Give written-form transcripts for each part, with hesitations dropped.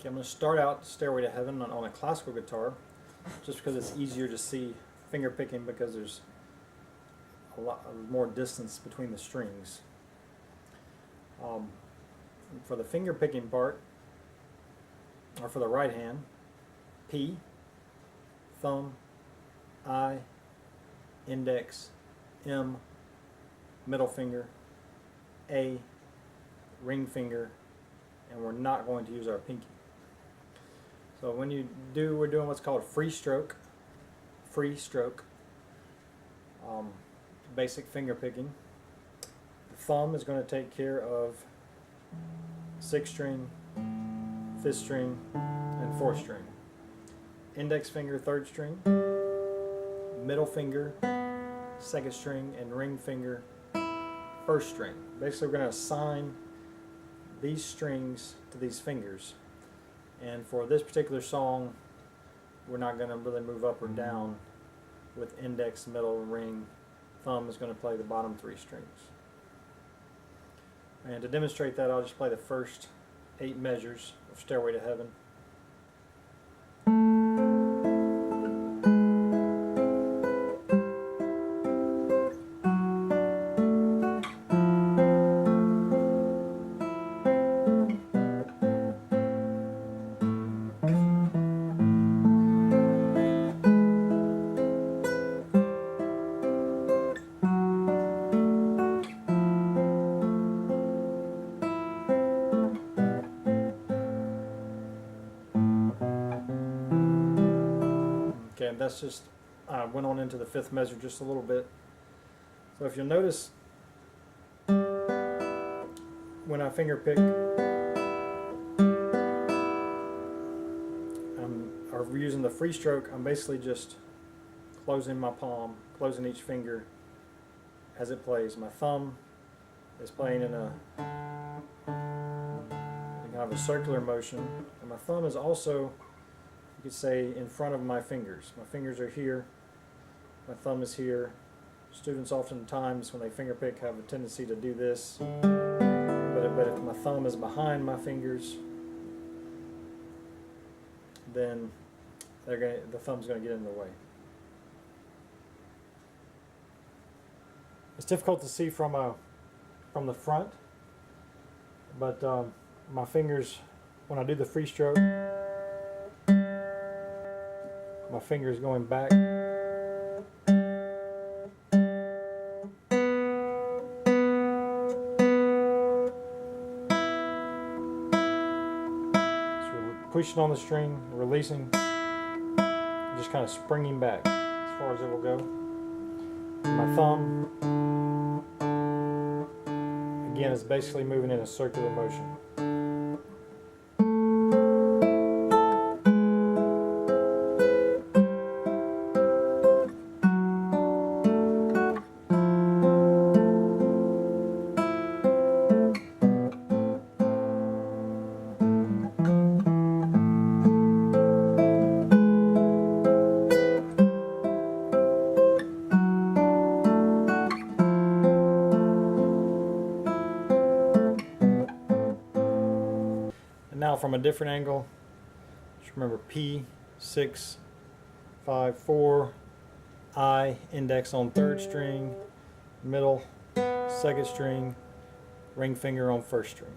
Okay, I'm going to start out Stairway to Heaven on a classical guitar, just because it's easier to see finger picking because there's a lot more distance between the strings. For the finger picking part, or for the right hand, P, thumb, I, index, M, middle finger, A, ring finger, and we're not going to use our pinky. So when you do, we're doing what's called free stroke. Basic finger picking. The thumb is going to take care of 6th string, 5th string, and 4th string. Index finger, 3rd string. Middle finger, 2nd string, and ring finger, 1st string. Basically, we're going to assign these strings to these fingers. And for this particular song, we're not going to really move up or down with index, middle, ring. Thumb is going to play the bottom 3 strings. And to demonstrate that, I'll just play the first 8 measures of Stairway to Heaven. Okay, and that's just, I went on into the 5th measure just a little bit. So if you'll notice, when I finger pick, or using the free stroke, I'm basically just closing my palm, closing each finger as it plays. My thumb is playing in a kind of a circular motion, and my thumb is also, you could say, in front of my fingers. My fingers are here, my thumb is here. Students oftentimes, when they finger pick, have a tendency to do this, but if my thumb is behind my fingers, then the thumb's going to get in the way. It's difficult to see from the front, but my fingers, when I do the free stroke, my fingers going back. So we're pushing on the string, releasing, just kind of springing back as far as it will go. My thumb, again, is basically moving in a circular motion. Now from a different angle, just remember P, 6, 5, 4, I, index on 3rd string, middle, 2nd string, ring finger on 1st string.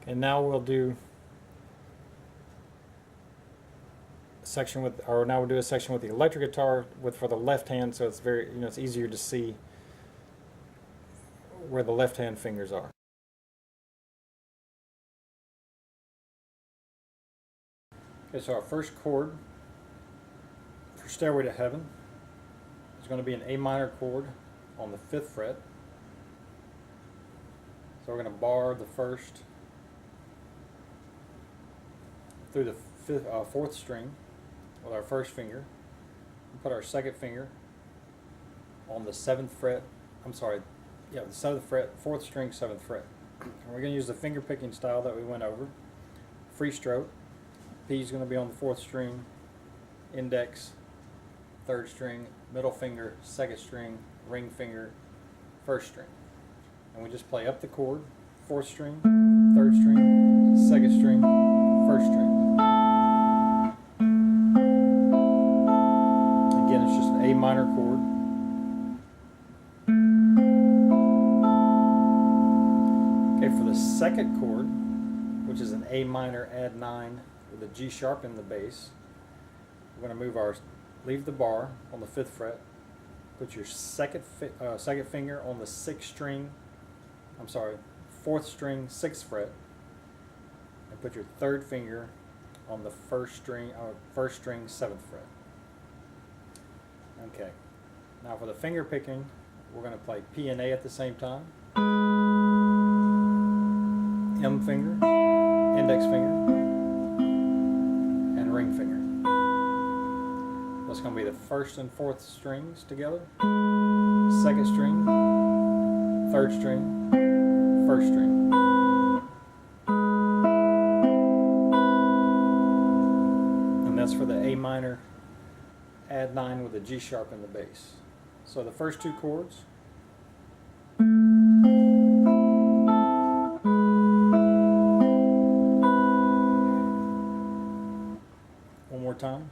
And now we'll do a section with, or now we'll do a section with the electric guitar for the left hand, so it's very, it's easier to see where the left hand fingers are. Okay, so our first chord for Stairway to Heaven is going to be an A minor chord on the 5th fret. So So we're going to bar the first through the fourth string with our first finger. And put our second finger on the 7th fret. I'm sorry, yeah, the 7th fret, 4th string, 7th fret. And we're going to use the finger picking style that we went over. Free stroke. P is going to be on the 4th string, index, 3rd string, middle finger, 2nd string, ring finger, 1st string. And we just play up the chord, 4th string, 3rd string, 2nd string, 1st string. Again, it's just an A minor chord. Okay, for the second chord, which is an A minor add 9 with a G sharp in the bass, we're going to move leave the bar on the 5th fret, put your second finger on the 4th string, 6th fret, and put your 3rd finger on the first string, 7th fret. Okay, now for the finger picking, we're going to play P and A at the same time. M finger, index finger, and ring finger. That's going to be the 1st and 4th strings together, 2nd string, 3rd string, 1st string. And that's for the A minor add 9 with a G sharp in the bass. So the first two chords. One more time.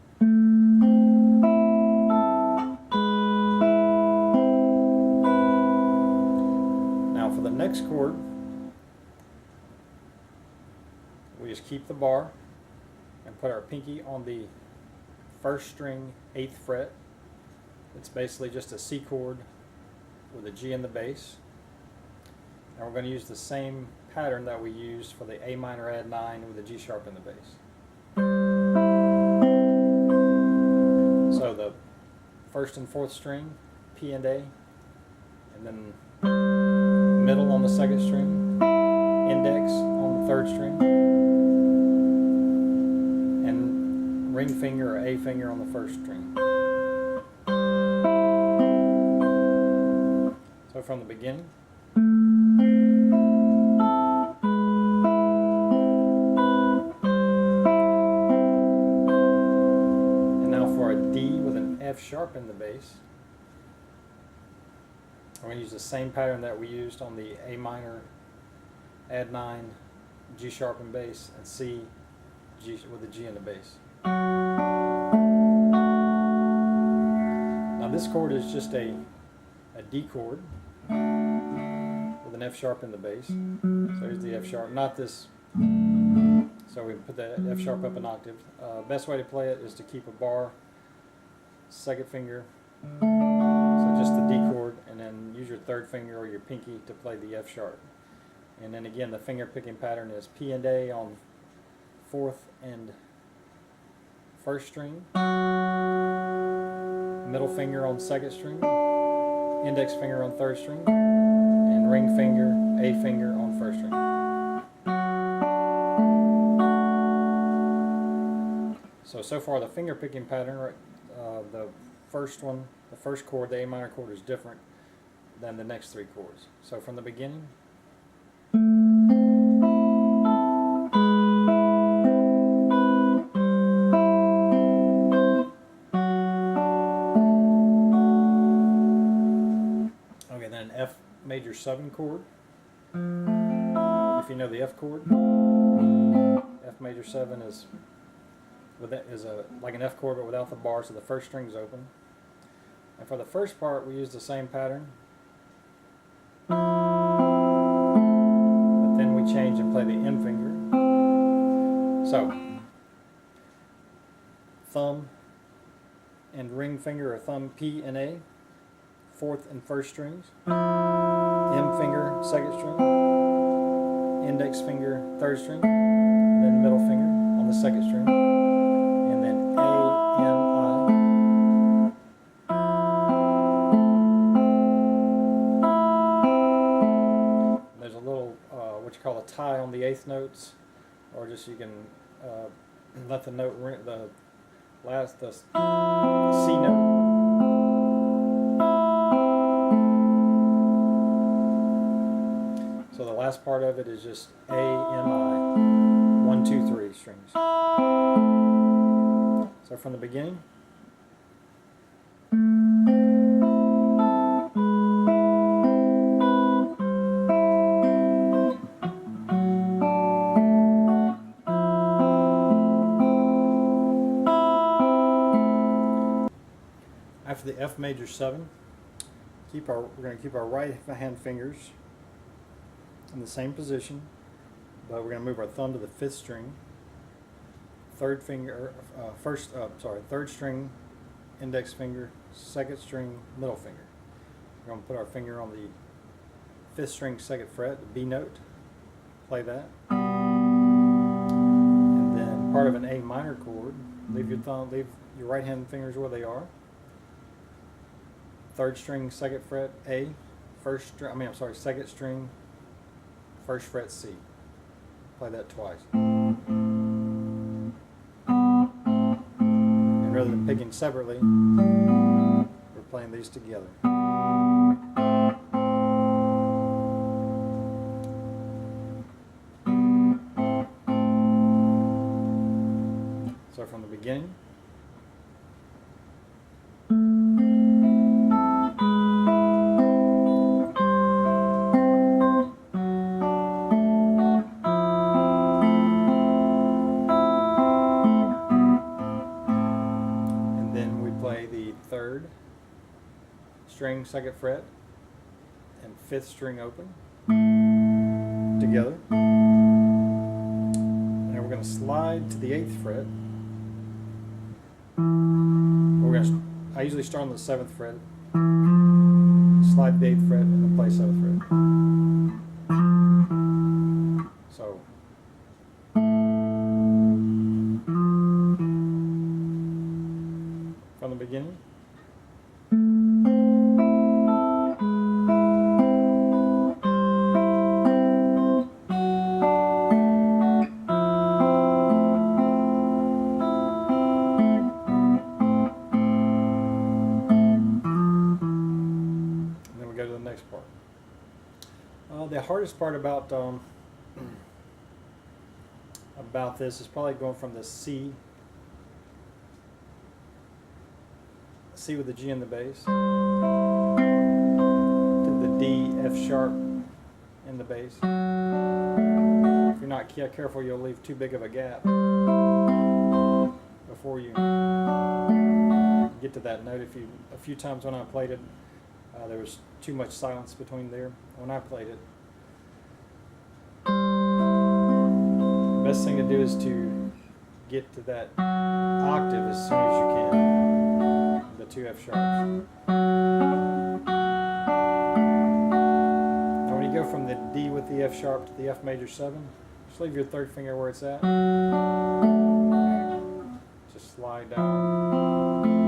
Now for the next chord, we just keep the bar and put our pinky on the 1st string, 8th fret. It's basically just a C chord with a G in the bass. And we're going to use the same pattern that we used for the A minor add 9 with a G sharp in the bass. So the 1st and 4th string, P and A, and then middle on the 2nd string, index on the 3rd string, and ring finger or A finger on the 1st string. So from the beginning. And now for a D with an F sharp in the bass. We're going to use the same pattern that we used on the A minor add 9, G sharp in bass, and C G with a G in the bass. Now this chord is just a D chord with an F sharp in the bass. So here's the F sharp, not this. So we put the F sharp up an octave. Best way to play it is to keep a bar, 2nd finger, so just the D chord, and then use your 3rd finger or your pinky to play the F sharp. And then again, the finger picking pattern is P and A on 4th and 1st string, middle finger on 2nd string, index finger on 3rd string, and ring finger, A finger on 1st string. So far the finger picking pattern, the first chord, the A minor chord, is different than the next 3 chords. So from the beginning. Okay, then an F major 7 chord. If you know the F chord, F major 7 is like an F chord but without the bar, so the 1st string is open. And for the first part, we use the same pattern, but then we change and play the M finger. So thumb and ring finger, or thumb, P and A, 4th and 1st strings, M finger, 2nd string, index finger, 3rd string, and then middle finger on the 2nd string, and then A, M, I. There's a little notes, or just you can let the note ring, the C note. So the last part of it is just A, M, I, 1, 2, 3 strings. So from the beginning. After the F major 7, we're going to keep our right hand fingers in the same position, but we're going to move our thumb to the 5th string, third string, index finger, 2nd string, middle finger. We're going to put our finger on the 5th string, 2nd fret, the B note, play that, and then part of an A minor chord. Leave your right hand fingers where they are. 3rd string, 2nd fret, A, 2nd string, 1st fret, C. Play that twice. And rather than picking separately, we're playing these together. So from the beginning. String, 2nd fret, and 5th string open together. And then we're going to slide to the 8th fret. I usually start on the 7th fret, slide to the 8th fret, and then play 7th fret. So. From the beginning. The hardest part about this is probably going from the C with the G in the bass to the D, F sharp in the bass. If you're not careful, you'll leave too big of a gap before you get to that note. A few times when I played it, there was too much silence between there when I played it. The best thing to do is to get to that octave as soon as you can, the 2 F sharps. Now when you go from the D with the F sharp to the F major 7, just leave your 3rd finger where it's at. Just slide down.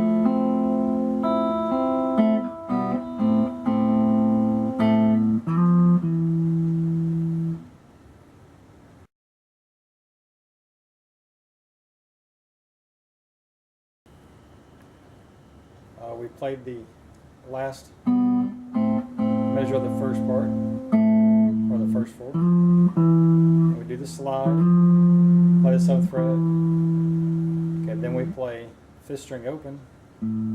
We played the last measure of the first part, or the first 4. And we do the slide, play the 7th fret. Okay, then we play 5th string open, and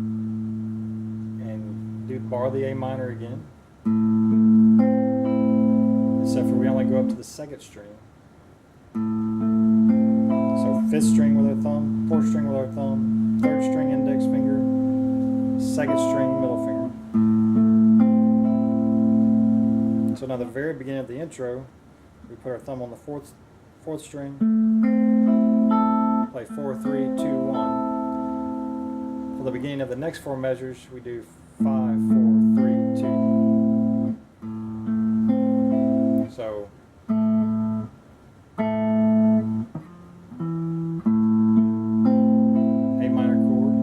bar the A minor again. Except for we only go up to the 2nd string. So 5th string with our thumb, 4th string with our thumb, 3rd string index finger, 2nd string middle finger. So now the very beginning of the intro, we put our thumb on the 4th string, play 4, 3, 2, 1. For the beginning of the next 4 measures, we do 5, 4, 3, 2. So A minor chord,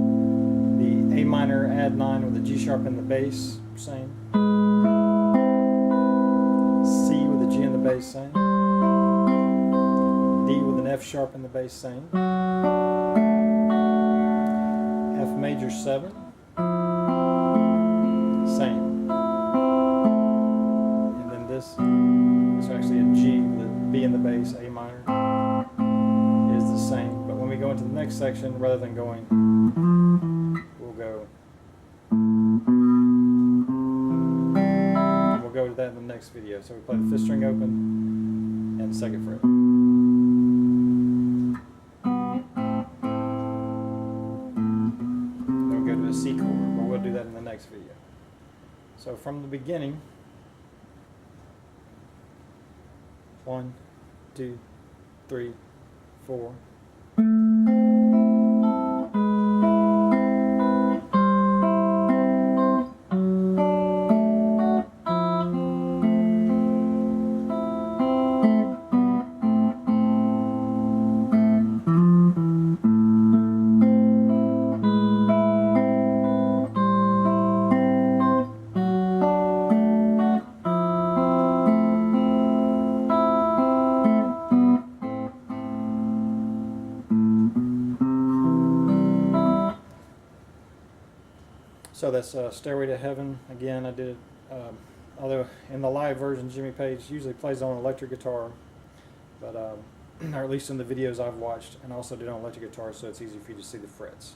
the A minor add 9 with the G sharp in the bass, same. C with the G in the bass, same. F sharp in the bass, same. F major 7, same. And then this is actually a G with a B in the bass, A minor, is the same. But when we go into the next section, rather than going, we'll go. And we'll go to that in the next video. So we play the 5th string open and 2nd fret. Then we'll go to a C chord, but we'll do that in the next video. So from the beginning, 1, 2, 3, 4. So that's Stairway to Heaven. Again, I did it, although in the live version, Jimmy Page usually plays on electric guitar, but or at least in the videos I've watched, and also did on electric guitar, so it's easy for you to see the frets.